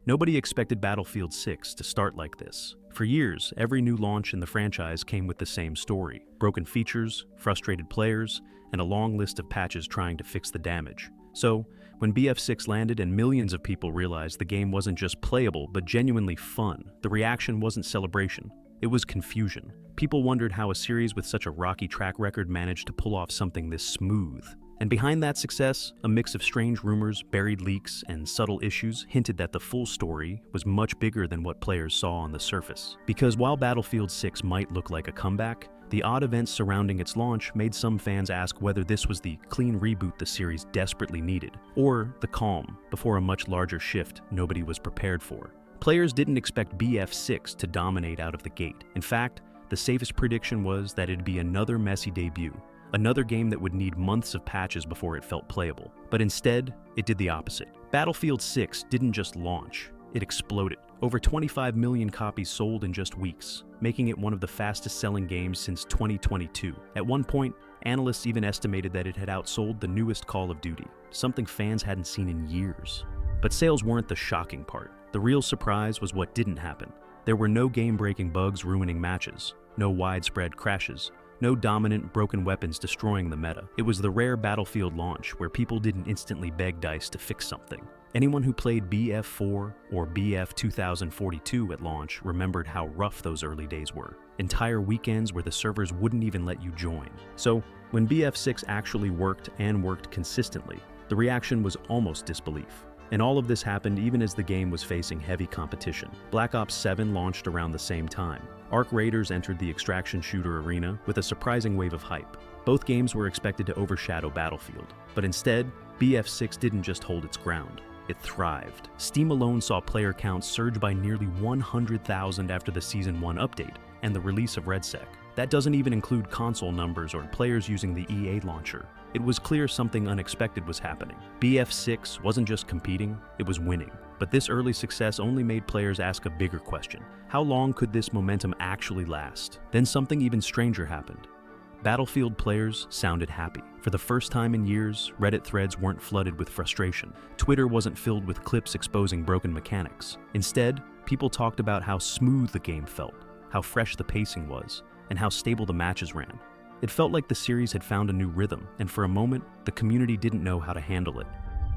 Nobody expected Battlefield 6 to start like this. For years, every new launch in the franchise came with the same story: broken features, frustrated players, and a long list of patches trying to fix the damage. So, when BF6 landed and millions of people realized the game wasn't just playable but genuinely fun, the reaction wasn't celebration. It was confusion. People wondered how a series with such a rocky track record managed to pull off something this smooth. And behind that success, a mix of strange rumors, buried leaks, and subtle issues hinted that the full story was much bigger than what players saw on the surface. Because while Battlefield 6 might look like a comeback, the odd events surrounding its launch made some fans ask whether this was the clean reboot the series desperately needed, or the calm before a much larger shift nobody was prepared for. Players didn't expect BF6 to dominate out of the gate. In fact, the safest prediction was that it'd be another messy debut, another game that would need months of patches before it felt playable. But instead, it did the opposite. Battlefield 6 didn't just launch, it exploded. Over 25 million copies sold in just weeks, making it one of the fastest-selling games since 2022. At one point, analysts even estimated that it had outsold the newest Call of Duty, something fans hadn't seen in years. But sales weren't the shocking part. The real surprise was what didn't happen. There were no game-breaking bugs ruining matches, no widespread crashes, no dominant broken weapons destroying the meta. It was the rare Battlefield launch where people didn't instantly beg DICE to fix something. Anyone who played BF4 or BF 2042 at launch remembered how rough those early days were. Entire weekends where the servers wouldn't even let you join. So, when BF6 actually worked and worked consistently, the reaction was almost disbelief. And all of this happened even as the game was facing heavy competition. Black Ops 7 launched around the same time. Arc Raiders entered the extraction shooter arena with a surprising wave of hype. Both games were expected to overshadow Battlefield, but instead, BF6 didn't just hold its ground. It thrived. Steam alone saw player counts surge by nearly 100,000 after the Season 1 update and the release of Redsack. That doesn't even include console numbers or players using the EA launcher. It was clear something unexpected was happening. BF6 wasn't just competing, it was winning. But this early success only made players ask a bigger question. How long could this momentum actually last? Then something even stranger happened. Battlefield players sounded happy. For the first time in years, Reddit threads weren't flooded with frustration. Twitter wasn't filled with clips exposing broken mechanics. Instead, people talked about how smooth the game felt, how fresh the pacing was, and how stable the matches ran. It felt like the series had found a new rhythm, and for a moment, the community didn't know how to handle it.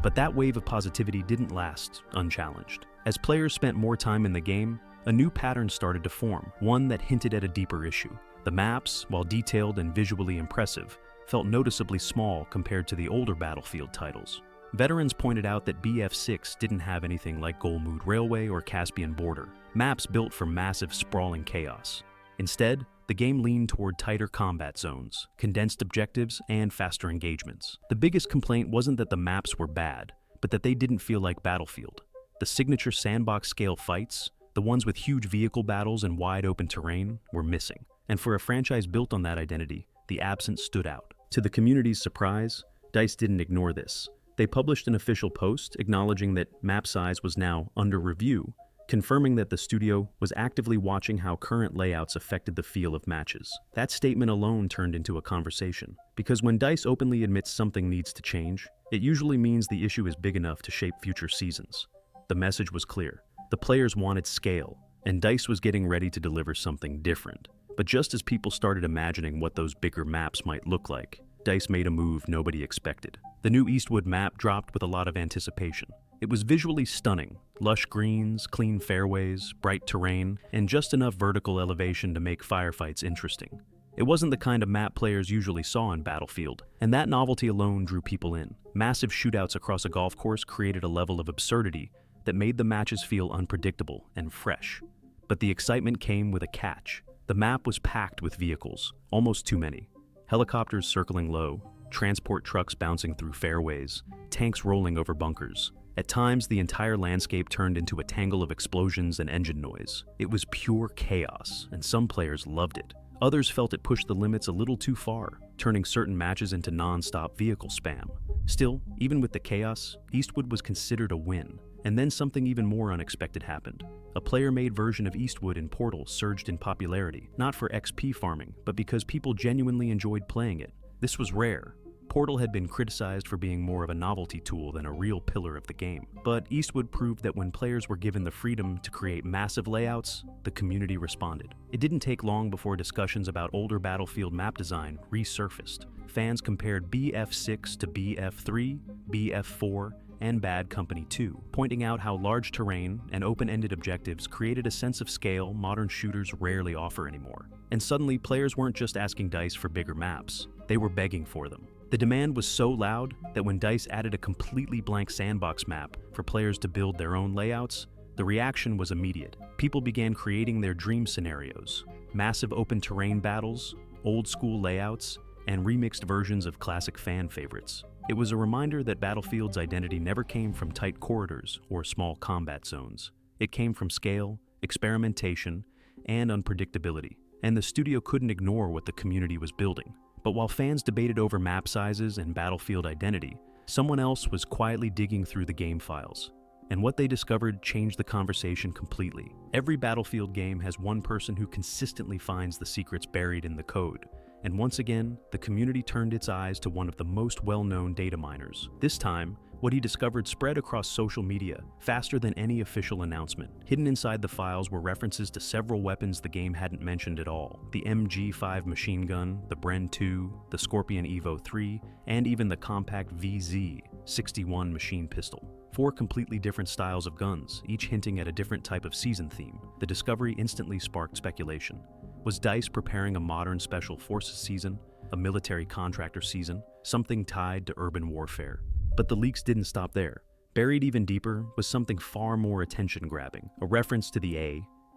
But that wave of positivity didn't last unchallenged. As players spent more time in the game, a new pattern started to form, one that hinted at a deeper issue. The maps, while detailed and visually impressive, felt noticeably small compared to the older Battlefield titles. Veterans pointed out that BF6 didn't have anything like Golmud Railway or Caspian Border, maps built for massive sprawling chaos. Instead, the game leaned toward tighter combat zones, condensed objectives, and faster engagements. The biggest complaint wasn't that the maps were bad, but that they didn't feel like Battlefield. The signature sandbox-scale fights, the ones with huge vehicle battles and wide-open terrain, were missing. And for a franchise built on that identity, the absence stood out. To the community's surprise, DICE didn't ignore this. They published an official post acknowledging that map size was now under review, confirming that the studio was actively watching how current layouts affected the feel of matches. That statement alone turned into a conversation, because when DICE openly admits something needs to change, it usually means the issue is big enough to shape future seasons. The message was clear. The players wanted scale, and DICE was getting ready to deliver something different. But just as people started imagining what those bigger maps might look like, DICE made a move nobody expected. The new Eastwood map dropped with a lot of anticipation. It was visually stunning: lush greens, clean fairways, bright terrain, and just enough vertical elevation to make firefights interesting. It wasn't the kind of map players usually saw in Battlefield, and that novelty alone drew people in. Massive shootouts across a golf course created a level of absurdity that made the matches feel unpredictable and fresh. But the excitement came with a catch. The map was packed with vehicles, almost too many. Helicopters circling low, transport trucks bouncing through fairways, tanks rolling over bunkers. At times, the entire landscape turned into a tangle of explosions and engine noise. It was pure chaos, and some players loved it. Others felt it pushed the limits a little too far, turning certain matches into non-stop vehicle spam. Still, even with the chaos, Eastwood was considered a win. And then something even more unexpected happened. A player-made version of Eastwood in Portal surged in popularity, not for XP farming, but because people genuinely enjoyed playing it. This was rare. Portal had been criticized for being more of a novelty tool than a real pillar of the game, but Eastwood proved that when players were given the freedom to create massive layouts, the community responded. It didn't take long before discussions about older Battlefield map design resurfaced. Fans compared BF6 to BF3, BF4, and Bad Company 2, pointing out how large terrain and open-ended objectives created a sense of scale modern shooters rarely offer anymore. And suddenly, players weren't just asking DICE for bigger maps, they were begging for them. The demand was so loud that when DICE added a completely blank sandbox map for players to build their own layouts, the reaction was immediate. People began creating their dream scenarios, massive open terrain battles, old-school layouts, and remixed versions of classic fan favorites. It was a reminder that Battlefield's identity never came from tight corridors or small combat zones. It came from scale, experimentation, and unpredictability. And the studio couldn't ignore what the community was building. But while fans debated over map sizes and Battlefield identity, someone else was quietly digging through the game files. And what they discovered changed the conversation completely. Every Battlefield game has one person who consistently finds the secrets buried in the code. And once again, the community turned its eyes to one of the most well-known data miners. This time, what he discovered spread across social media faster than any official announcement. Hidden inside the files were references to several weapons the game hadn't mentioned at all. The MG5 machine gun, the Bren 2, the Scorpion Evo 3, and even the compact VZ-61 machine pistol. 4 completely different styles of guns, each hinting at a different type of season theme. The discovery instantly sparked speculation. Was DICE preparing a modern Special Forces season, a military contractor season, something tied to urban warfare? But the leaks didn't stop there. Buried even deeper was something far more attention-grabbing, a reference to the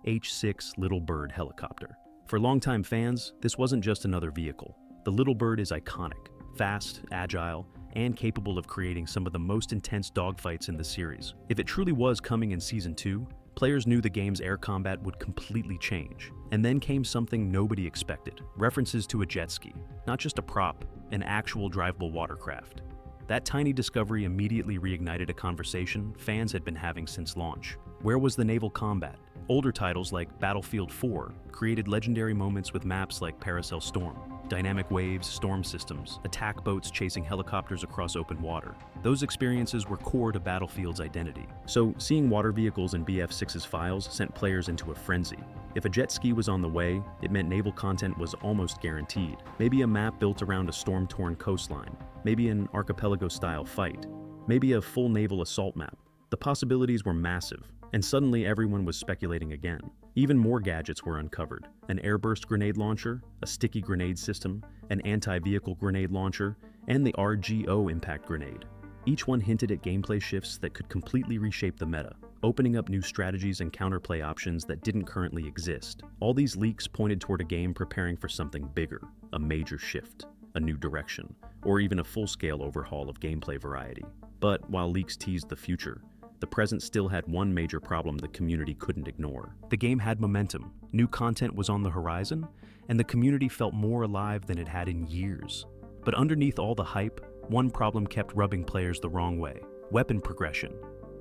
H-6 Little Bird helicopter. For longtime fans, this wasn't just another vehicle. The Little Bird is iconic, fast, agile, and capable of creating some of the most intense dogfights in the series. If it truly was coming in Season 2, players knew the game's air combat would completely change. And then came something nobody expected. References to a jet ski. Not just a prop, an actual drivable watercraft. That tiny discovery immediately reignited a conversation fans had been having since launch. Where was the naval combat? Older titles like Battlefield 4 created legendary moments with maps like Paracel Storm, dynamic waves, storm systems, attack boats chasing helicopters across open water. Those experiences were core to Battlefield's identity. So seeing water vehicles in BF6's files sent players into a frenzy. If a jet ski was on the way, it meant naval content was almost guaranteed. Maybe a map built around a storm-torn coastline, maybe an archipelago-style fight, maybe a full naval assault map. The possibilities were massive, and suddenly everyone was speculating again. Even more gadgets were uncovered: an airburst grenade launcher, a sticky grenade system, an anti-vehicle grenade launcher, and the RGO impact grenade. Each one hinted at gameplay shifts that could completely reshape the meta, opening up new strategies and counterplay options that didn't currently exist. All these leaks pointed toward a game preparing for something bigger, a major shift, a new direction, or even a full-scale overhaul of gameplay variety. But while leaks teased the future, the present still had one major problem the community couldn't ignore. The game had momentum, new content was on the horizon, and the community felt more alive than it had in years. But underneath all the hype, one problem kept rubbing players the wrong way: weapon progression.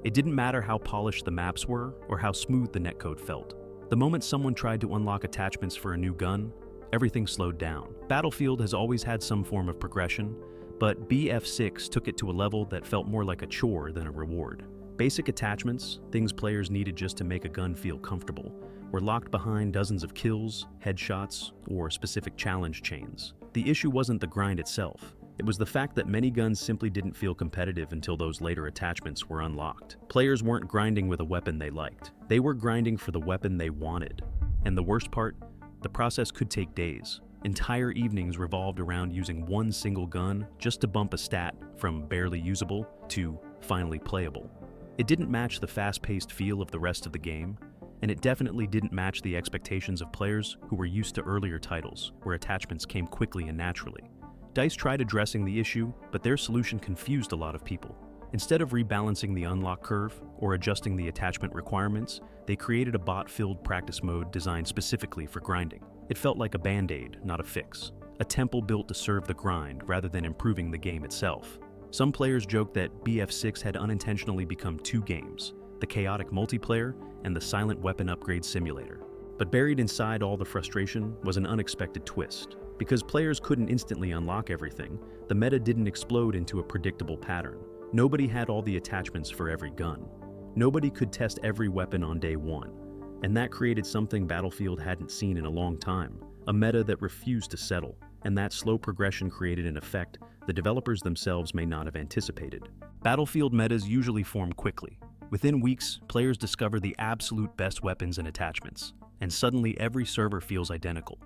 It didn't matter how polished the maps were or how smooth the netcode felt. The moment someone tried to unlock attachments for a new gun, everything slowed down. Battlefield has always had some form of progression, but BF6 took it to a level that felt more like a chore than a reward. Basic attachments, things players needed just to make a gun feel comfortable, were locked behind dozens of kills, headshots, or specific challenge chains. The issue wasn't the grind itself. It was the fact that many guns simply didn't feel competitive until those later attachments were unlocked. Players weren't grinding with a weapon they liked. They were grinding for the weapon they wanted. And the worst part? The process could take days. Entire evenings revolved around using one single gun just to bump a stat from barely usable to finally playable. It didn't match the fast-paced feel of the rest of the game, and it definitely didn't match the expectations of players who were used to earlier titles, where attachments came quickly and naturally. DICE tried addressing the issue, but their solution confused a lot of people. Instead of rebalancing the unlock curve or adjusting the attachment requirements, they created a bot-filled practice mode designed specifically for grinding. It felt like a band-aid, not a fix. A temple built to serve the grind rather than improving the game itself. Some players joked that BF6 had unintentionally become two games: the chaotic multiplayer and the silent weapon upgrade simulator. But buried inside all the frustration was an unexpected twist. Because players couldn't instantly unlock everything, the meta didn't explode into a predictable pattern. Nobody had all the attachments for every gun. Nobody could test every weapon on day one. And that created something Battlefield hadn't seen in a long time, a meta that refused to settle. And that slow progression created an effect the developers themselves may not have anticipated. Battlefield metas usually form quickly. Within weeks, players discover the absolute best weapons and attachments, and suddenly every server feels identical.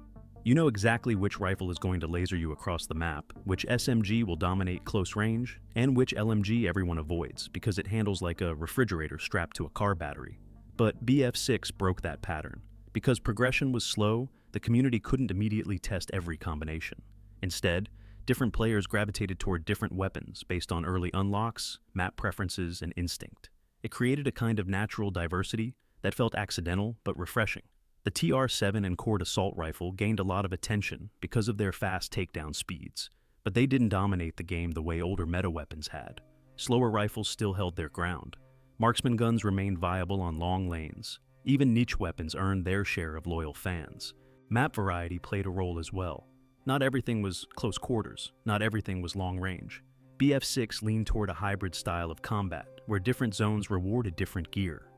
You know exactly which rifle is going to laser you across the map, which SMG will dominate close range, and which LMG everyone avoids because it handles like a refrigerator strapped to a car battery. But BF6 broke that pattern. Because progression was slow, the community couldn't immediately test every combination. Instead, different players gravitated toward different weapons based on early unlocks, map preferences, and instinct. It created a kind of natural diversity that felt accidental but refreshing. The TR-7 and Cord assault rifle gained a lot of attention because of their fast takedown speeds, but they didn't dominate the game the way older meta weapons had. Slower rifles still held their ground. Marksman guns remained viable on long lanes. Even niche weapons earned their share of loyal fans. Map variety played a role as well. Not everything was close quarters, not everything was long range. BF6 leaned toward a hybrid style of combat, where different zones rewarded different gear.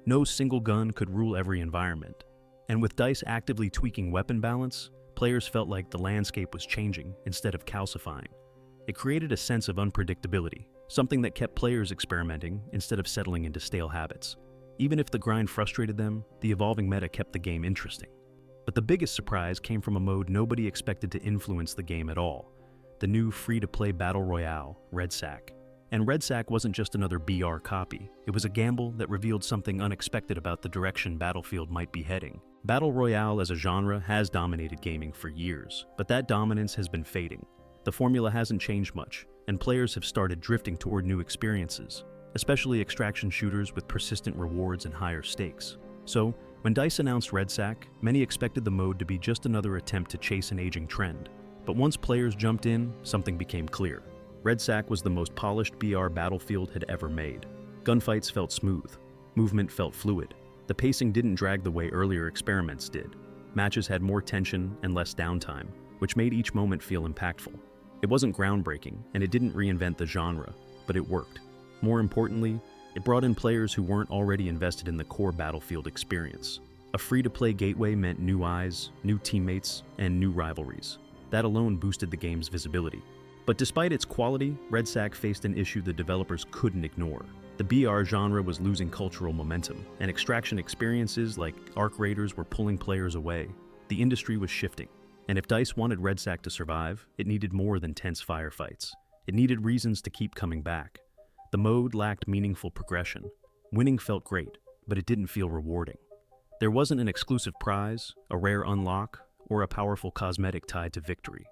No single gun could rule every environment. And with DICE actively tweaking weapon balance, players felt like the landscape was changing instead of calcifying. It created a sense of unpredictability, something that kept players experimenting instead of settling into stale habits. Even if the grind frustrated them, the evolving meta kept the game interesting. But the biggest surprise came from a mode nobody expected to influence the game at all: the new free-to-play battle royale, Redsack. And Redsack wasn't just another BR copy, it was a gamble that revealed something unexpected about the direction Battlefield might be heading. Battle royale as a genre has dominated gaming for years, but that dominance has been fading. The formula hasn't changed much, and players have started drifting toward new experiences, especially extraction shooters with persistent rewards and higher stakes. So, when DICE announced Redsack, many expected the mode to be just another attempt to chase an aging trend. But once players jumped in, something became clear. Redsack was the most polished BR Battlefield had ever made. Gunfights felt smooth. Movement felt fluid. The pacing didn't drag the way earlier experiments did. Matches had more tension and less downtime, which made each moment feel impactful. It wasn't groundbreaking, and it didn't reinvent the genre, but it worked. More importantly, it brought in players who weren't already invested in the core Battlefield experience. A free-to-play gateway meant new eyes, new teammates, and new rivalries. That alone boosted the game's visibility. But despite its quality, Redsack faced an issue the developers couldn't ignore. The BR genre was losing cultural momentum, and extraction experiences like Arc Raiders were pulling players away. The industry was shifting, and if DICE wanted Redsack to survive, it needed more than tense firefights. It needed reasons to keep coming back. The mode lacked meaningful progression. Winning felt great, but it didn't feel rewarding. There wasn't an exclusive prize, a rare unlock, or a powerful cosmetic tied to victory.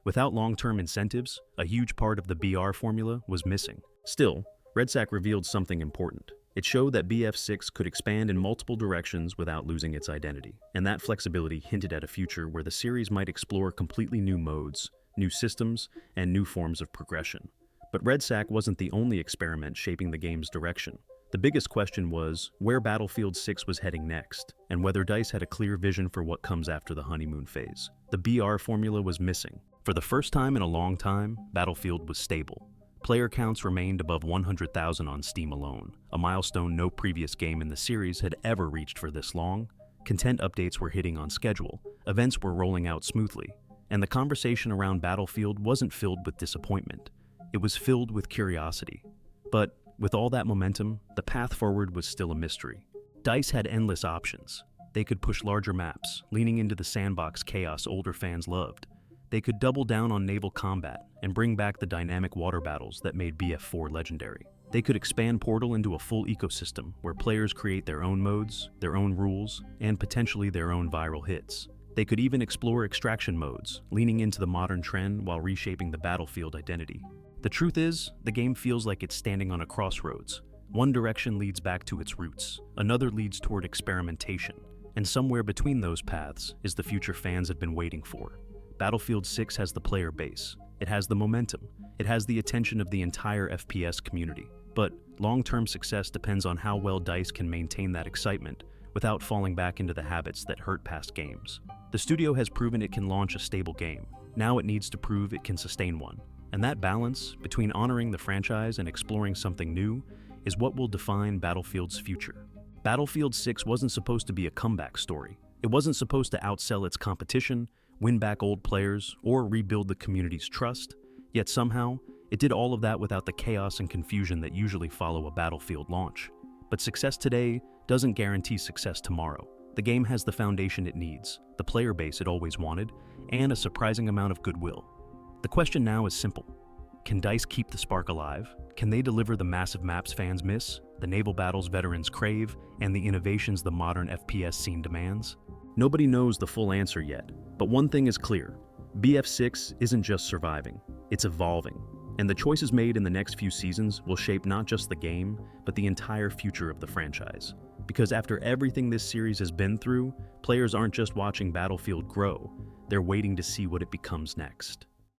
Without long-term incentives, a huge part of the BR formula was missing. Still, Redsack revealed something important. It showed that BF6 could expand in multiple directions without losing its identity, and that flexibility hinted at a future where the series might explore completely new modes, new systems, and new forms of progression. But Redsack wasn't the only experiment shaping the game's direction. The biggest question was where Battlefield 6 was heading next, and whether DICE had a clear vision for what comes after the honeymoon phase. The BR formula was missing. For the first time in a long time, Battlefield was stable. Player counts remained above 100,000 on Steam alone, a milestone no previous game in the series had ever reached for this long. Content updates were hitting on schedule, events were rolling out smoothly, and the conversation around Battlefield wasn't filled with disappointment. It was filled with curiosity. But with all that momentum, the path forward was still a mystery. DICE had endless options. They could push larger maps, leaning into the sandbox chaos older fans loved. They could double down on naval combat and bring back the dynamic water battles that made BF4 legendary. They could expand Portal into a full ecosystem where players create their own modes, their own rules, and potentially their own viral hits. They could even explore extraction modes, leaning into the modern trend while reshaping the Battlefield identity. The truth is, the game feels like it's standing on a crossroads. One direction leads back to its roots, another leads toward experimentation, and somewhere between those paths is the future fans have been waiting for. Battlefield 6 has the player base, it has the momentum, it has the attention of the entire FPS community. But long-term success depends on how well DICE can maintain that excitement without falling back into the habits that hurt past games. The studio has proven it can launch a stable game. Now it needs to prove it can sustain one. And that balance between honoring the franchise and exploring something new is what will define Battlefield's future. Battlefield 6 wasn't supposed to be a comeback story. It wasn't supposed to outsell its competition, win back old players, or rebuild the community's trust. Yet somehow, it did all of that without the chaos and confusion that usually follow a Battlefield launch. But success today doesn't guarantee success tomorrow. The game has the foundation it needs, the player base it always wanted, and a surprising amount of goodwill. The question now is simple. Can DICE keep the spark alive? Can they deliver the massive maps fans miss, the naval battles veterans crave, and the innovations the modern FPS scene demands? Nobody knows the full answer yet, but one thing is clear. BF6 isn't just surviving, it's evolving. And the choices made in the next few seasons will shape not just the game, but the entire future of the franchise. Because after everything this series has been through, players aren't just watching Battlefield grow, they're waiting to see what it becomes next.